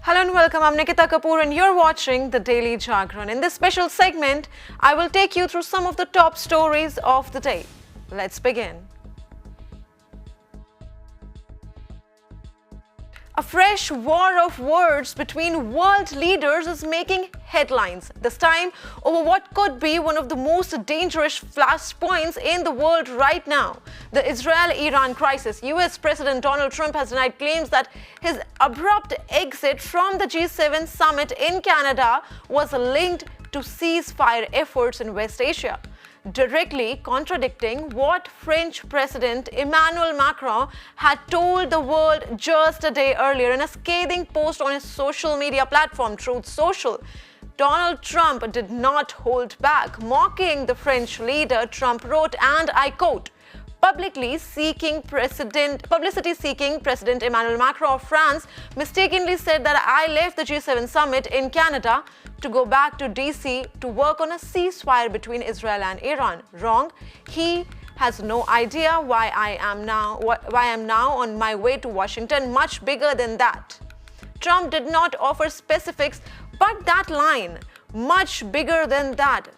Hello and welcome, I'm Nikita Kapoor and you're watching the Daily Jagran. In this special segment, I will take you through some of the top stories of the day. Let's begin. A fresh war of words between world leaders is making headlines, this time over what could be one of the most dangerous flashpoints in the world right now, the Israel-Iran crisis. US President Donald Trump has denied claims that his abrupt exit from the G7 summit in Canada was linked to ceasefire efforts in West Asia, directly contradicting what French President Emmanuel Macron had told the world just a day earlier in a scathing post on his social media platform Truth Social. Donald Trump did not hold back. Mocking the French leader, Trump wrote, and I quote, publicity seeking President Emmanuel Macron of France mistakenly said that I left the G7 summit in Canada to go back to DC to work on a ceasefire between Israel and Iran. Wrong. He has no idea why I am now on my way to Washington, much bigger than that. Trump did not offer specifics, but that line, much bigger than that,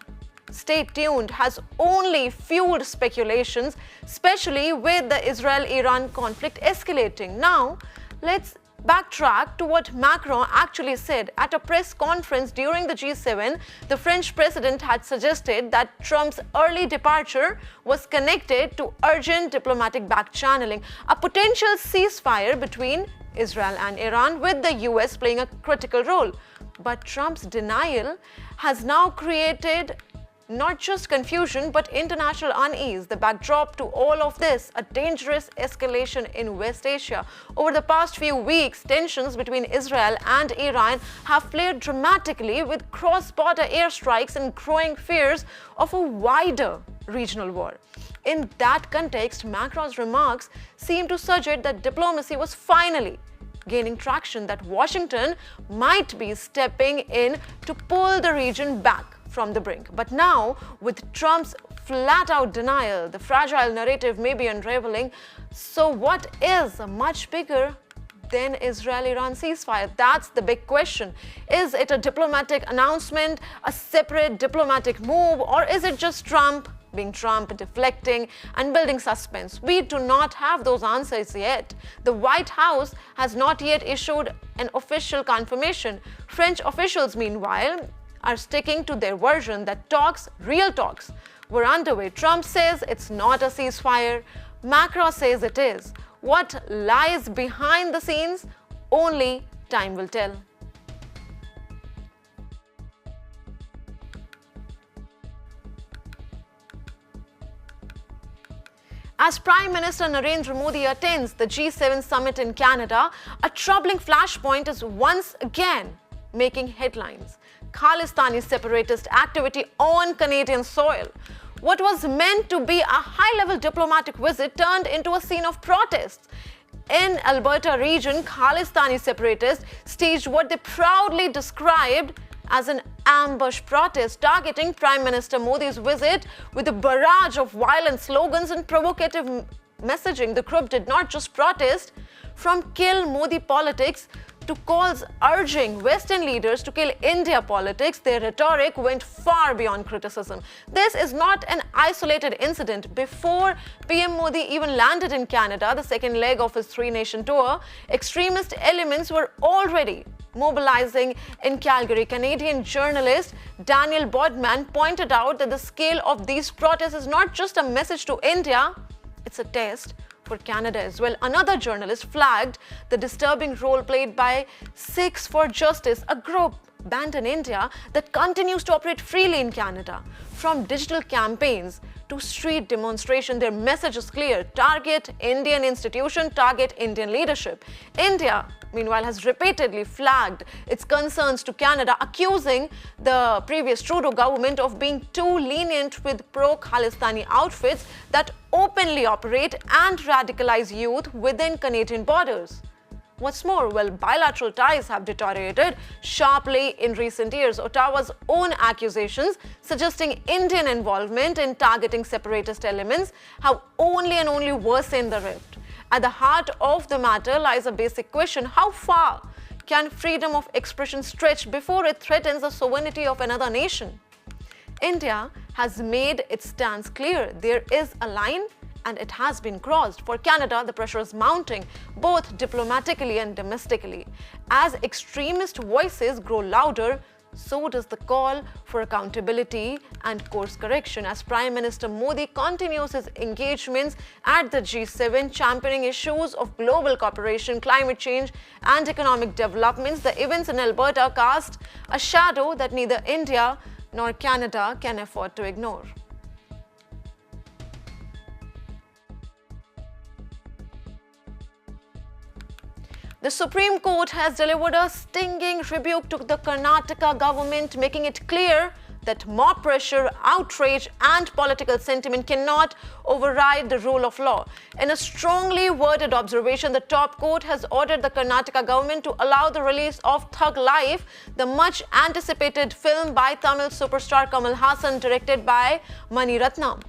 stay tuned, has only fueled speculations, especially with the Israel-Iran conflict escalating. Now, let's backtrack to what Macron actually said. At a press conference during the G7, the French president had suggested that Trump's early departure was connected to urgent diplomatic back-channeling, a potential ceasefire between Israel and Iran, with the US playing a critical role. But Trump's denial has now created not just confusion, but international unease. The backdrop to all of this, a dangerous escalation in West Asia. Over the past few weeks, tensions between Israel and Iran have flared dramatically, with cross-border airstrikes and growing fears of a wider regional war. In that context, Macron's remarks seem to suggest that diplomacy was finally gaining traction, that Washington might be stepping in to pull the region back from the brink. But now, with Trump's flat-out denial, the fragile narrative may be unraveling. So what is much bigger than Israel-Iran ceasefire? That's the big question. Is it a diplomatic announcement, a separate diplomatic move, or is it just Trump being Trump, deflecting and building suspense? We do not have those answers yet. The White House has not yet issued an official confirmation. French officials, meanwhile, are sticking to their version that real talks, were underway. Trump says it's not a ceasefire. Macron says it is. What lies behind the scenes? Only time will tell. As Prime Minister Narendra Modi attends the G7 summit in Canada, a troubling flashpoint is once again making headlines. Khalistanis separatist activity on Canadian soil. What was meant to be a high-level diplomatic visit turned into a scene of protests. In Alberta region, Khalistani separatists staged what they proudly described as an ambush protest targeting Prime Minister Modi's visit with a barrage of violent slogans and provocative messaging. The group did not just protest from kill Modi politics to calls urging Western leaders to kill India politics. Their rhetoric went far beyond criticism. This is not an isolated incident. Before PM Modi even landed in Canada, the second leg of his three-nation tour, extremist elements were already mobilizing in Calgary. Canadian journalist Daniel Bodman pointed out that the scale of these protests is not just a message to India, it's a test for Canada as well. Another journalist flagged the disturbing role played by Sikhs for Justice, a group banned in India that continues to operate freely in Canada. From digital campaigns to street demonstration, their message is clear: target Indian institution, target Indian leadership. India, meanwhile, has repeatedly flagged its concerns to Canada, accusing the previous Trudeau government of being too lenient with pro-Khalistani outfits that openly operate and radicalize youth within Canadian borders. What's more, well, bilateral ties have deteriorated sharply in recent years. Ottawa's own accusations suggesting Indian involvement in targeting separatist elements have only and only worsened the rift. At the heart of the matter lies a basic question: how far can freedom of expression stretch before it threatens the sovereignty of another nation? India has made its stance clear. There is a line and it has been crossed. For Canada, the pressure is mounting, both diplomatically and domestically. As extremist voices grow louder, so does the call for accountability and course correction. As Prime Minister Modi continues his engagements at the G7, championing issues of global cooperation, climate change, and economic developments, the events in Alberta cast a shadow that neither India nor Canada can afford to ignore. The Supreme Court has delivered a stinging rebuke to the Karnataka government, making it clear that mob pressure, outrage, and political sentiment cannot override the rule of law. In a strongly worded observation, the top court has ordered the Karnataka government to allow the release of Thug Life, the much-anticipated film by Tamil superstar Kamal Haasan, directed by Mani Ratnam.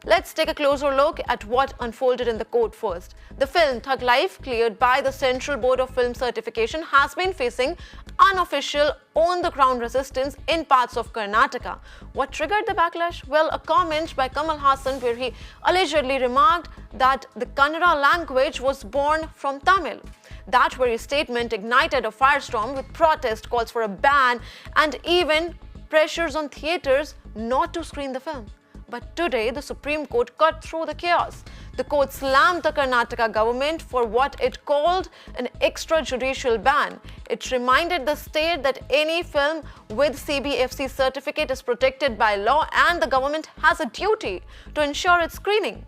Let's take a closer look at what unfolded in the court first. The film Thug Life, cleared by the Central Board of Film Certification, has been facing unofficial on-the-ground resistance in parts of Karnataka. What triggered the backlash? Well, a comment by Kamal Haasan where he allegedly remarked that the Kannada language was born from Tamil. That very statement ignited a firestorm with protest, calls for a ban, and even pressures on theatres not to screen the film. But today, the Supreme Court cut through the chaos. The court slammed the Karnataka government for what it called an extrajudicial ban. It reminded the state that any film with CBFC certificate is protected by law and the government has a duty to ensure its screening.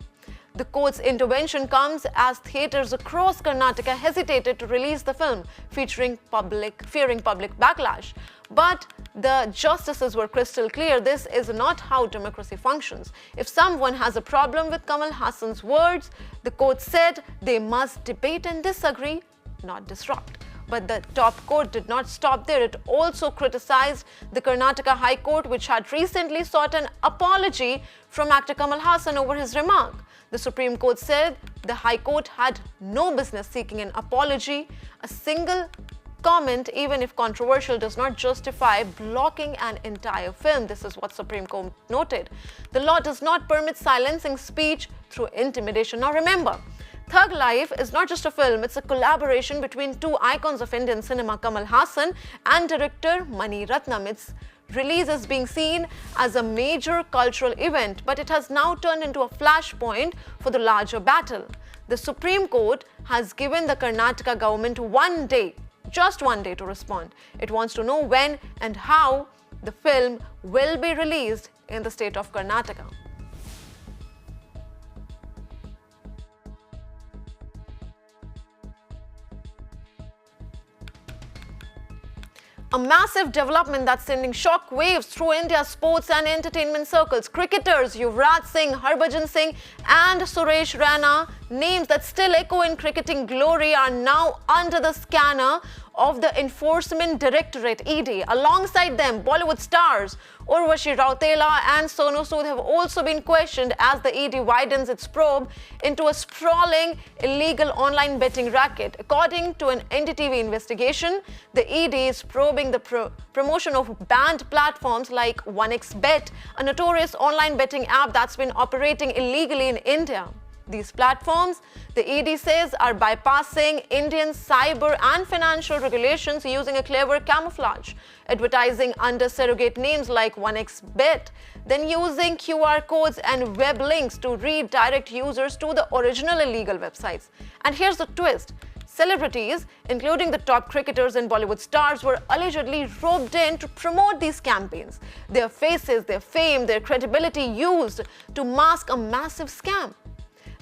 The court's intervention comes as theatres across Karnataka hesitated to release the film, fearing public backlash. But the justices were crystal clear. This is not how democracy functions. If someone has a problem with Kamal Haasan's words, the court said they must debate and disagree, not disrupt. But the top court did not stop there. It also criticized the Karnataka High Court, which had recently sought an apology from actor Kamal Haasan over his remark. The Supreme Court said the High Court had no business seeking an apology. A single comment, even if controversial, does not justify blocking an entire film. This is what Supreme Court noted. The law does not permit silencing speech through intimidation. Now remember, Thug Life is not just a film, it's a collaboration between two icons of Indian cinema, Kamal Haasan and director Mani Ratnam. Its release is being seen as a major cultural event, but it has now turned into a flashpoint for the larger battle. The Supreme Court has given the Karnataka government 1 day, just 1 day, to respond. It wants to know when and how the film will be released in the state of Karnataka. A massive development that's sending shock waves through India's sports and entertainment circles. Cricketers Yuvraj Singh, Harbhajan Singh and Suresh Raina, names that still echo in cricketing glory, are now under the scanner of the Enforcement Directorate (ED). Alongside them, Bollywood stars Urvashi Rautela and Sonu Sood have also been questioned as the ED widens its probe into a sprawling illegal online betting racket. According to an NDTV investigation, the ED is probing the promotion of banned platforms like 1xBet, a notorious online betting app that's been operating illegally in India. These platforms, the ED says, are bypassing Indian cyber and financial regulations using a clever camouflage, advertising under surrogate names like 1xBet, then using QR codes and web links to redirect users to the original illegal websites. And here's the twist. Celebrities, including the top cricketers and Bollywood stars, were allegedly roped in to promote these campaigns. Their faces, their fame, their credibility used to mask a massive scam.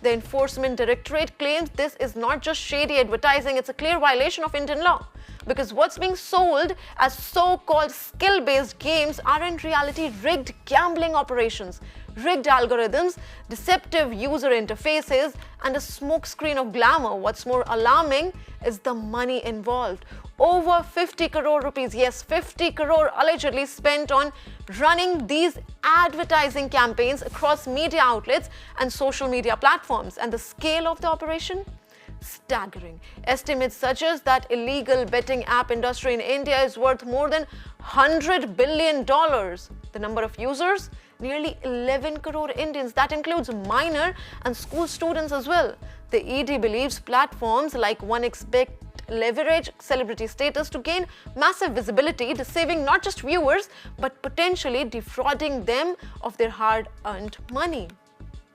The Enforcement Directorate claims this is not just shady advertising, it's a clear violation of Indian law. Because what's being sold as so-called skill-based games are in reality rigged gambling operations, rigged algorithms, deceptive user interfaces, and a smokescreen of glamour. What's more alarming is the money involved. Over 50 crore rupees, yes, 50 crore allegedly spent on running these advertising campaigns across media outlets and social media platforms. And the scale of the operation? staggering. Estimates suggest that illegal betting app industry in India is worth more than $100 billion. The number of users? Nearly 11 crore Indians. That includes minor and school students as well. The ED believes platforms like One expect leverage celebrity status to gain massive visibility, deceiving not just viewers but potentially defrauding them of their hard-earned money.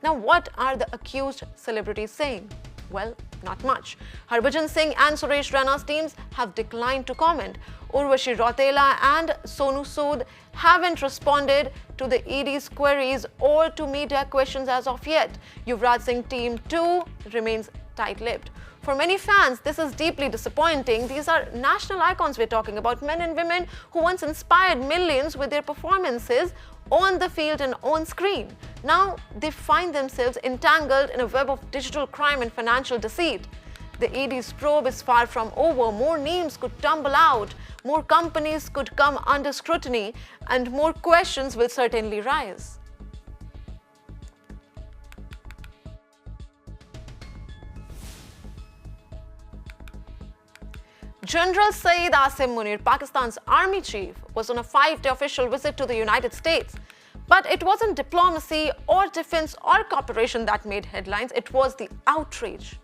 Now, what are the accused celebrities saying? Well, not much. Harbhajan Singh and Suresh Raina's teams have declined to comment. Urvashi Rautela and Sonu Sood haven't responded to the ED's queries or to media questions as of yet. Yuvraj Singh team too remains tight-lipped. For many fans, this is deeply disappointing. These are national icons we're talking about, men and women who once inspired millions with their performances on the field and on screen. Now they find themselves entangled in a web of digital crime and financial deceit. The ED's probe is far from over. More names could tumble out, more companies could come under scrutiny, and more questions will certainly rise. General Saeed Asim Munir, Pakistan's army chief, was on a 5-day official visit to the United States. But it wasn't diplomacy or defense or cooperation that made headlines, it was the outrage.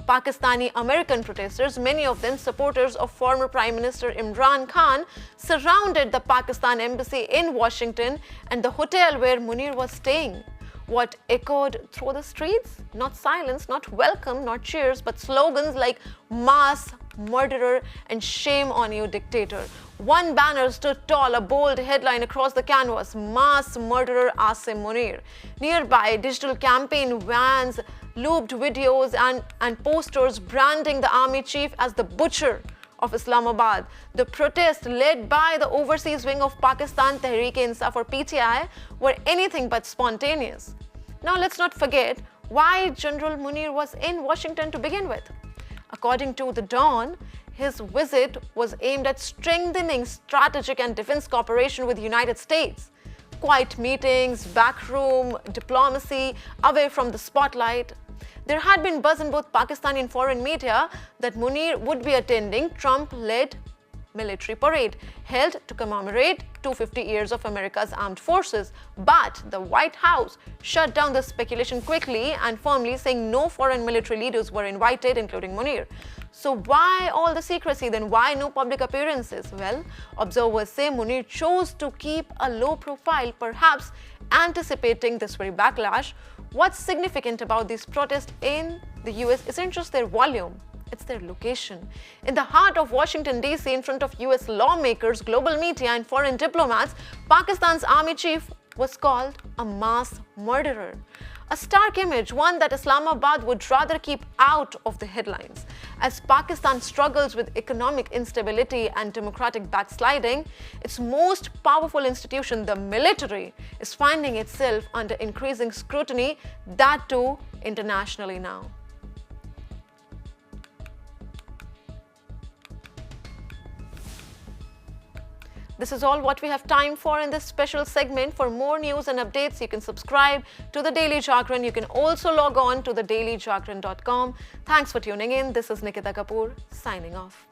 Pakistani American protesters, many of them supporters of former Prime Minister Imran Khan, surrounded the Pakistan embassy in Washington and the hotel where Munir was staying. What echoed through the streets? Not silence, not welcome, not cheers, but slogans like "Mass Murderer" and "Shame on you, dictator." One banner stood tall, a bold headline across the canvas: "Mass Murderer Asim Munir." Nearby, digital campaign vans looped videos and posters branding the army chief as the butcher of Islamabad. The protest, led by the overseas wing of Pakistan Tehreek-e-Insaf or PTI, were anything but spontaneous. Now let's not forget why General Munir was in Washington to begin with. According to The Dawn, his visit was aimed at strengthening strategic and defense cooperation with the United States. Quiet meetings, backroom diplomacy, away from the spotlight. There had been buzz in both Pakistani and foreign media that Munir would be attending Trump-led military parade held to commemorate 250 years of America's armed forces. But the White House shut down the speculation quickly and firmly, saying no foreign military leaders were invited, including Munir. So why all the secrecy then? Why no public appearances? Well, observers say Munir chose to keep a low profile, perhaps anticipating this very backlash. What's significant about these protests in the US isn't just their volume, it's their location. In the heart of Washington, D.C., in front of US lawmakers, global media, and foreign diplomats, Pakistan's army chief was called a mass murderer. A stark image, one that Islamabad would rather keep out of the headlines. As Pakistan struggles with economic instability and democratic backsliding, its most powerful institution, the military, is finding itself under increasing scrutiny, that too internationally now. This is all what we have time for in this special segment. For more news and updates, you can subscribe to the Daily Jagran. You can also log on to thedailyjagran.com. Thanks for tuning in. This is Nikita Kapoor signing off.